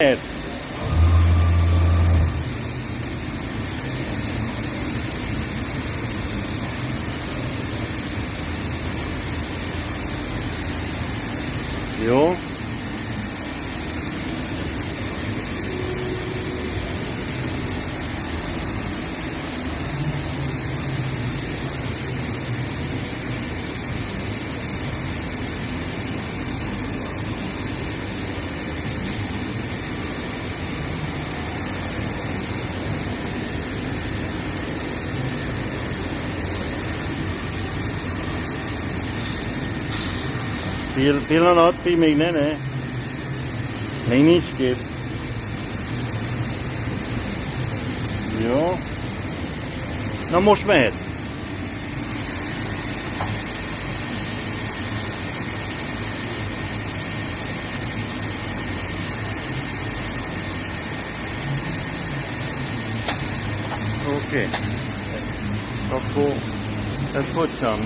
It. Jo. Pila not pi migne ne. Není skip. Jo. No můžeme jet. Okej. Trochu, det är fortfarande.